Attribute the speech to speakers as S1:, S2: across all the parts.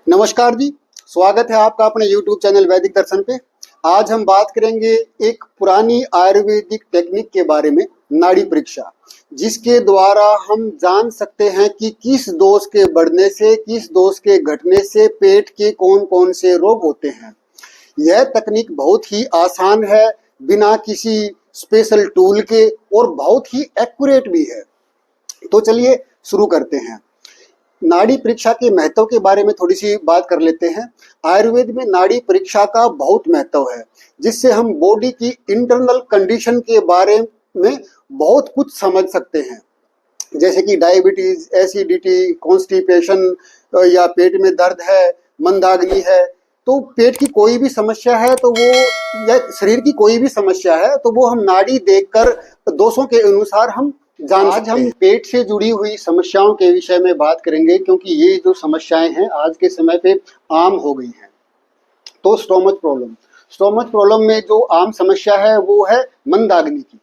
S1: नमस्कार जी। स्वागत है आपका अपने YouTube चैनल वैदिक दर्शन पे। आज हम बात करेंगे एक पुरानी आयुर्वेदिक टेक्निक के बारे में, नाड़ी परीक्षा, जिसके द्वारा हम जान सकते हैं कि किस दोष के बढ़ने से, किस दोष के घटने से पेट के कौन कौन से रोग होते हैं। यह तकनीक बहुत ही आसान है, बिना किसी स्पेशल टूल के, और बहुत ही एक्यूरेट भी है। तो चलिए शुरू करते हैं। नाड़ी परीक्षा के महत्व के बारे में थोड़ी सी बात कर लेते हैं। आयुर्वेद में नाड़ी परीक्षा का बहुत महत्व है, जिससे हम बॉडी की इंटरनल कंडीशन के बारे में बहुत कुछ समझ सकते हैं, जैसे कि डायबिटीज, एसिडिटी, कॉन्स्टिपेशन, या पेट में दर्द है, मंदाग्नि है। तो पेट की कोई भी समस्या है तो वो, या शरीर की कोई भी समस्या है तो वो हम नाड़ी देखकर दोषों के अनुसार हम जान सकते हैं। आज हम पेट से जुड़ी हुई समस्याओं के विषय में बात करेंगे, क्योंकि ये जो समस्याएं हैं आज के समय पे आम हो गई हैं। तो स्टोमच प्रॉब्लम में जो आम समस्या है वो है मंदाग्नि की।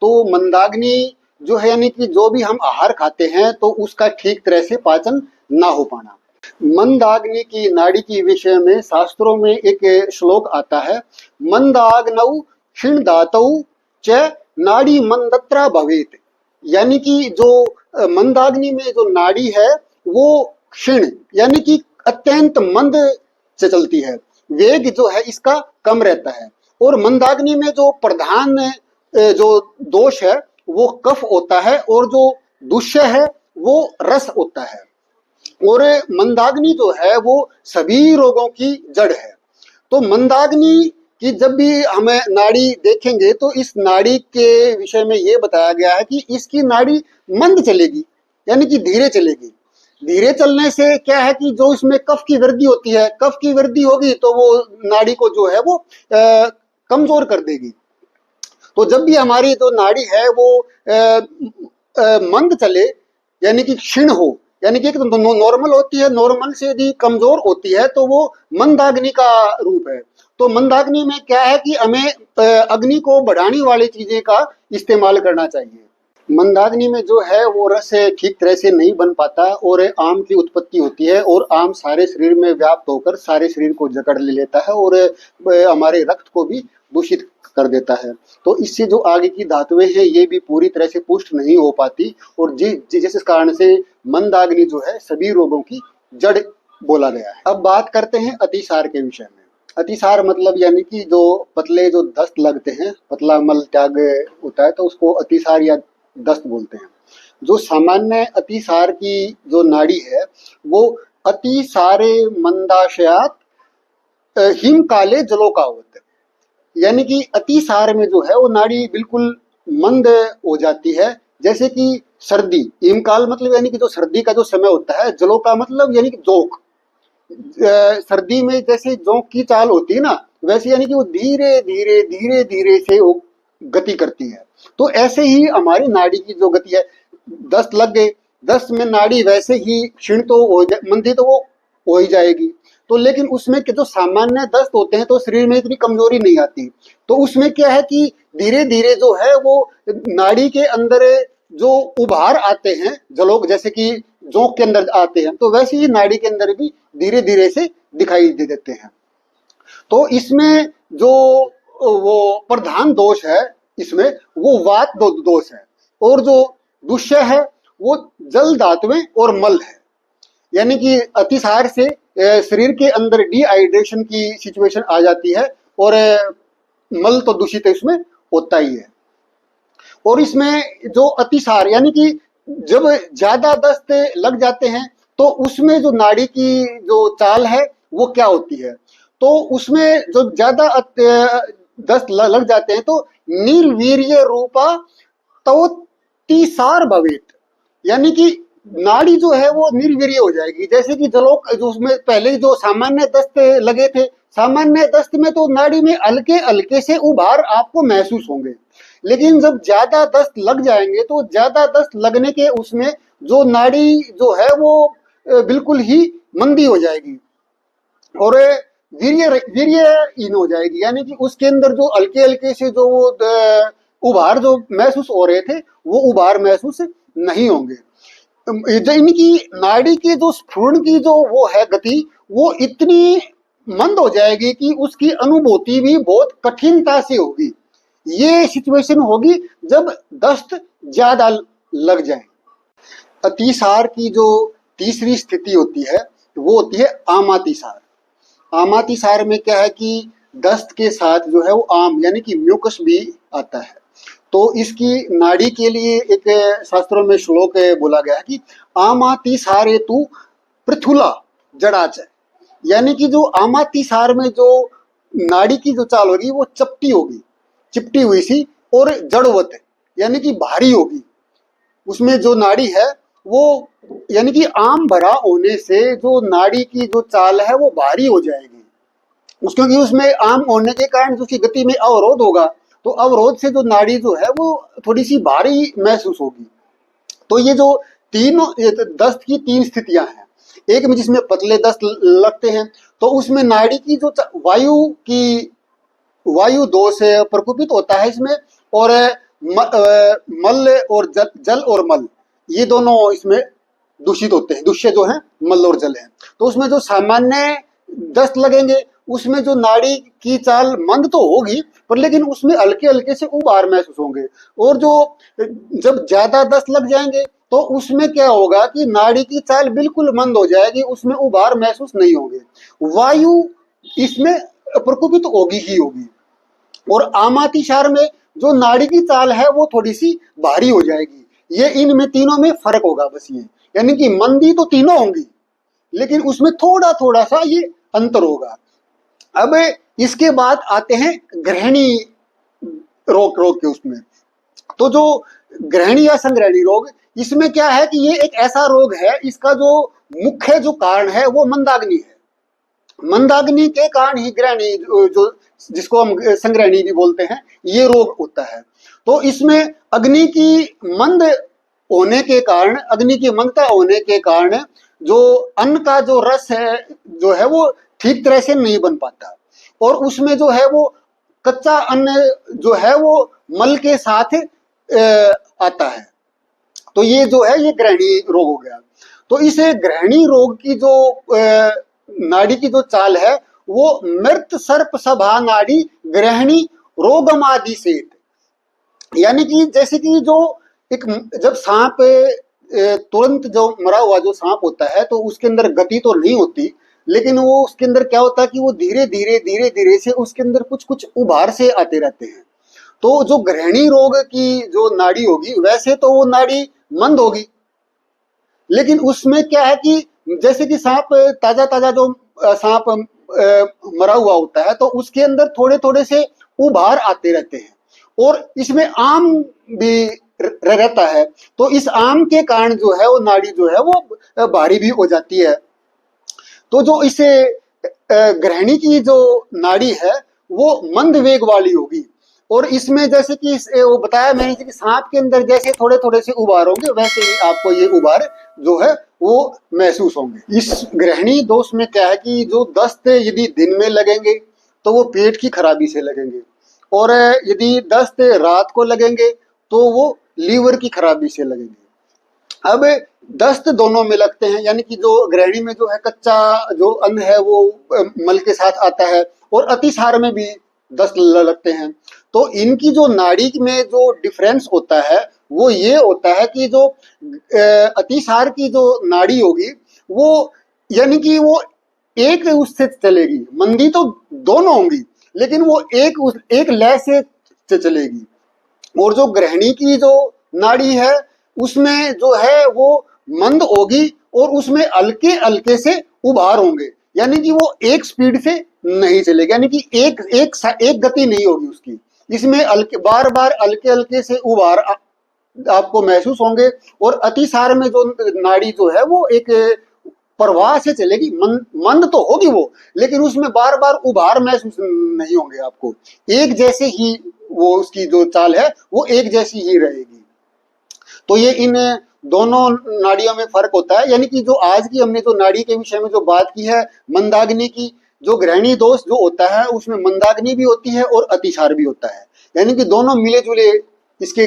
S1: तो मंदाग्नि जो है, यानी कि जो भी हम आहार खाते हैं तो उसका ठीक तरह से पाचन ना हो पाना। मंदाग्नि की नाड़ी की विषय में शास्त्रों में एक श्लोक आता है, मंदाग्नौ क्षीण धातौ च नाड़ी मंदत्रा भवेत। यानी कि जो मंदाग्नि में जो नाड़ी है वो क्षीण, यानी कि अत्यंत मंद से चलती है, वेग जो है इसका कम रहता है। और मंदाग्नि में जो प्रधान जो दोष है वो कफ होता है, और जो दुष्य है वो रस होता है। और मंदाग्नि जो है वो सभी रोगों की जड़ है। तो मंदाग्नि कि जब भी हमें नाड़ी देखेंगे तो इस नाड़ी के विषय में ये बताया गया है कि इसकी नाड़ी मंद चलेगी, यानी कि धीरे चलेगी। धीरे चलने से क्या है कि जो इसमें कफ की वृद्धि होती है, कफ की वृद्धि होगी तो वो नाड़ी को जो है वो कमजोर कर देगी। तो जब भी हमारी जो नाड़ी है वो मंद चले, यानी कि क्षीण हो, यानी कि एक तो नॉर्मल होती है, नॉर्मल से यदि कमजोर होती है तो वो मंदाग्नि का रूप है। तो मंदाग्नि में क्या है कि हमें अग्नि को बढ़ाने वाली चीजें का इस्तेमाल करना चाहिए। मंदाग्नि में जो है वो रस ठीक तरह से नहीं बन पाता और आम की उत्पत्ति होती है, और आम सारे शरीर में व्याप्त होकर सारे शरीर को जकड़ ले लेता है और हमारे रक्त को भी दूषित कर देता है। तो इससे जो आगे की धातुएं हैं ये भी पूरी तरह से पुष्ट नहीं हो पाती, और जिस कारण से मंदाग्नि जो है सभी रोगों की जड़ बोला गया है। अब बात करते हैं अतिसार के विषय में। अतिसार मतलब यानी कि जो पतले जो दस्त लगते हैं, पतला मल त्याग होता है तो उसको अतिसार या दस्त बोलते हैं। जो सामान्य अतिसार की जो नाड़ी है वो अतिसारे मंदाशयात हिम काले जलोकावत, यानी कि अतिसार में जो है वो नाड़ी बिल्कुल मंद हो जाती है। जैसे कि सर्दी, हिमकाल मतलब यानी कि जो सर्दी का जो समय होता है, जलोका मतलब यानी कि जोंक। सर्दी में जैसे जोंक की चाल होती है ना, वैसे यानी कि वो धीरे धीरे धीरे धीरे से वो गति करती है। तो ऐसे ही हमारी नाड़ी की जो गति है, दस्त लग गए, दस्त में नाड़ी वैसे ही क्षीण तो हो मंदी तो वो हो ही जाएगी। तो लेकिन उसमें जो सामान्य दस्त होते हैं तो शरीर में इतनी कमजोरी नहीं आती। तो उसमें क्या है कि धीरे धीरे जो है वो नाड़ी के अंदर जो उभार आते हैं, जलोक जैसे कि जोंक के अंदर आते हैं, तो वैसे ही नाड़ी के अंदर भी धीरे धीरे से दिखाई दे देते हैं। तो इसमें जो वो प्रधान दोष है इसमें वो वात दोष है, और जो दुष्य है वो जल धातुएं और मल है। यानी कि अतिसार से शरीर के अंदर डिहाइड्रेशन की सिचुएशन आ जाती है, और मल तो दूषित इसमें होता ही है। और इसमें जो अतिसार यानी कि जब ज्यादा दस्त लग जाते हैं तो उसमें जो नाड़ी की जो चाल है वो क्या होती है, तो उसमें जो ज्यादा दस्त लग जाते हैं तो निर्वीर्य रूपा तो तिसार भवेत, यानी कि नाड़ी जो है वो निर्वीर्य हो जाएगी। जैसे कि जलोक जो उसमें पहले जो सामान्य दस्त लगे थे, सामान्य दस्त में तो नाड़ी में हल्के हल्के से उभार आपको महसूस होंगे, लेकिन जब ज्यादा दस्त लग जाएंगे तो ज्यादा दस्त लगने के उसमें जो नाड़ी जो है वो बिल्कुल ही मंदी हो जाएगी और वीर्यहीन हो जाएगी। यानी कि उसके अंदर जो हल्के हल्के से जो उभार जो महसूस हो रहे थे वो उभार महसूस नहीं होंगे। इनकी नाड़ी की जो स्फुरण की जो वो है गति, वो इतनी मंद हो जाएगी कि उसकी अनुभूति भी बहुत कठिनता से होगी। ये सिचुएशन होगी जब दस्त ज्यादा लग जाए। अतिसार की जो तीसरी स्थिति होती है वो होती है आमातिसार। आमातिसार में क्या है कि दस्त के साथ जो है वो आम यानी कि म्यूकस भी आता है। तो इसकी नाड़ी के लिए एक शास्त्रों में श्लोक बोला गया है कि आमातिसारे तु पृथुला जड़ाच, यानी कि जो आमातिसार में जो नाड़ी की जो चाल होगी वो चपटी होगी, चिपटी हुई सी, और जड़वत यानी कि भारी होगी। उसमें जो नाड़ी है वो यानी कि आम भरा होने से जो नाड़ी की जो चाल है वो भारी हो जाएगी, क्योंकि उसमें आम होने के कारण उसकी गति में अवरोध होगा, तो अवरोध से जो नाड़ी जो है वो थोड़ी सी भारी महसूस होगी। तो ये जो तीनों दस्त की तीन स्थितियां हैं, एक में जिसमें पतले दस्त लगते हैं तो उसमें नाड़ी की जो वायु दोष प्रकोपित होता है इसमें, और मल और जल और मल ये दोनों इसमें दूषित होते हैं, दूष्य जो है मल और जल है। तो उसमें जो सामान्य दस्त लगेंगे उसमें जो नाड़ी की चाल मंद तो होगी पर लेकिन उसमें हल्के हल्के से उबार महसूस होंगे, और जो जब ज्यादा दस्त लग जाएंगे तो उसमें क्या होगा कि नाड़ी की चाल बिल्कुल मंद हो जाएगी, उसमें उबार महसूस नहीं होंगे, वायु इसमें प्रकोपित होगी ही होगी। और आमातिसार में जो नाड़ी की चाल है वो थोड़ी सी भारी हो जाएगी। ये इनमें तीनों में फर्क होगा बस ये, यानी कि मंदी तो तीनों होंगी लेकिन उसमें थोड़ा थोड़ा सा ये अंतर होगा। अब इसके बाद आते हैं ग्रहणी रोग के उसमें। तो जो ग्रहणी या संग्रहणी रोग, इसमें क्या है कि ये एक ऐसा रोग है, इसका जो मुख्य जो कारण है वो मंदाग्नि है। मंदाग्नि के कारण ही ग्रहणी जो जिसको हम संग्रहणी भी बोलते हैं ये रोग होता है। तो इसमें अग्नि की मंद होने के कारण, अग्नि की मंदता होने के कारण जो अन्न का जो रस है जो है वो ठीक तरह से नहीं बन पाता, और उसमें जो है वो कच्चा अन्न जो है वो मल के साथ आता है। तो ये जो है ये ग्रहणी रोग हो गया। तो इस ग्रहणी रोग की जो नाड़ी की जो चाल है वो मृत सर्प सभा नाड़ी ग्रहणी रोगमादि से, यानी कि जैसे कि जो एक जब सांप तुरंत जो मरा हुआ जो सांप होता है तो उसके अंदर गति तो नहीं होती, लेकिन वो उसके अंदर क्या होता है कि वो धीरे धीरे से उसके अंदर कुछ कुछ उभार से आते रहते हैं। तो जो ग्रहणी रोग की जो नाड़ी होगी वैसे तो वो नाड़ी मंद होगी, लेकिन उसमें क्या है कि जैसे कि सांप ताजा ताजा जो सांप मरा हुआ होता है तो उसके अंदर थोड़े थोड़े से उभार आते रहते हैं, और इसमें आम भी रहता है। तो इस आम के कारण जो है वो नाड़ी जो है वो भारी भी हो जाती है। तो जो इसे ग्रहणी की जो नाड़ी है वो मंद वेग वाली होगी, और इसमें जैसे कि वो बताया मैंने कि सांप के अंदर जैसे थोड़े थोड़े से उबार होंगे वैसे ही आपको ये उबार जो है वो महसूस होंगे। इस ग्रहणी दोष में क्या है कि जो दस्त यदि दिन में लगेंगे तो वो पेट की खराबी से लगेंगे, और यदि दस्त रात को लगेंगे तो वो लीवर की खराबी से लगेंगे। अब दस्त दोनों में लगते हैं, यानी कि जो ग्रहणी में जो है कच्चा जो अन्न है वो मल के साथ आता है, और अतिसार में भी दस्त लगते हैं। तो इनकी जो नाड़ी में जो डिफरेंस होता है वो ये होता है कि जो अतिसार की जो नाड़ी होगी वो यानी कि वो एक उससे चलेगी, मंदी तो दोनों होंगी लेकिन वो एक लय से चलेगी, और जो ग्रहणी की जो नाड़ी है उसमें जो है वो मंद होगी और उसमें हल्के हल्के से उभार होंगे, यानी कि वो एक स्पीड से नहीं चलेगी, यानी कि एक गति नहीं होगी उसकी। इसमें हल्के बार बार हल्के हल्के से उभार आपको महसूस होंगे, और अतिसार में जो नाड़ी जो है वो एक प्रवाह से चलेगी, मंद तो होगी वो लेकिन उसमें बार बार उभार महसूस नहीं होंगे आपको, एक जैसे ही वो उसकी जो चाल है वो एक जैसी ही रहेगी। तो ये इन दोनों नाड़ियों में फर्क होता है, यानी कि जो आज की हमने जो नाड़ी के विषय में जो बात की है मंदाग्नि की, जो ग्रहणी दोष जो होता है उसमें मंदाग्नि भी होती है और अतिसार भी होता है, यानी कि दोनों मिले जुले इसके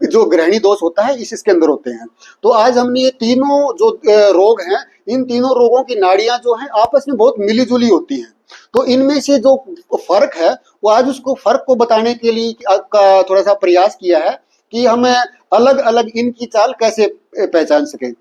S1: जो ग्रहणी दोष होता है इसके अंदर होते हैं। तो आज हमने ये तीनों जो रोग हैं, इन तीनों रोगों की नाड़ियां जो हैं आपस में बहुत मिली-जुली होती हैं। तो इनमें से जो फर्क है वो आज उसको फर्क को बताने के लिए का थोड़ा सा प्रयास किया है कि हम अलग अलग इनकी चाल कैसे पहचान सकें।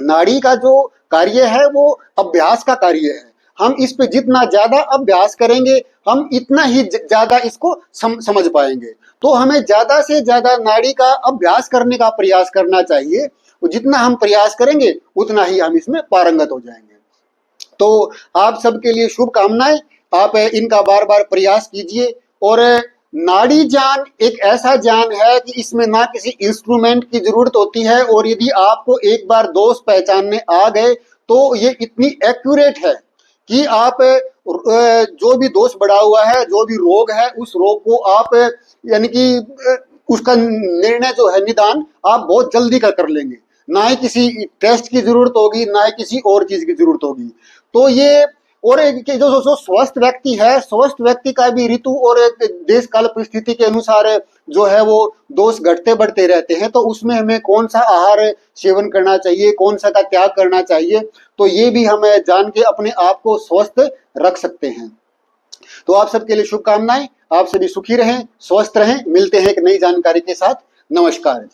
S1: नाड़ी का जो कार्य है वो अभ्यास का कार्य है। हम इस पे जितना ज्यादा अभ्यास करेंगे हम इतना ही ज्यादा इसको समझ पाएंगे। तो हमें ज्यादा से ज्यादा नाड़ी का अभ्यास करने का प्रयास करना चाहिए। जितना हम प्रयास करेंगे उतना ही हम इसमें पारंगत हो जाएंगे। तो आप सबके लिए शुभकामनाएं। आप इनका बार बार प्रयास कीजिए। और नाड़ी ज्ञान एक ऐसा ज्ञान है कि इसमें ना किसी इंस्ट्रूमेंट की जरूरत होती है, और यदि आपको एक बार दोष पहचानने आ गए तो ये इतनी एक्यूरेट है कि आप जो भी दोष बढ़ा हुआ है, जो भी रोग है, उस रोग को आप यानी कि उसका निर्णय जो है, निदान आप बहुत जल्दी कर लेंगे। ना ही किसी टेस्ट की जरूरत होगी, ना ही किसी और चीज की जरूरत होगी। तो ये और जो स्वस्थ व्यक्ति है, स्वस्थ व्यक्ति का भी ऋतु और देश काल परिस्थिति के अनुसार जो है वो दोष घटते बढ़ते रहते हैं। तो उसमें हमें कौन सा आहार सेवन करना चाहिए, कौन सा का त्याग करना चाहिए, तो ये भी हम जान के अपने आप को स्वस्थ रख सकते हैं। तो आप सबके लिए शुभकामनाएं। आप सभी सुखी रहें, स्वस्थ रहें। मिलते हैं एक नई जानकारी के साथ। नमस्कार।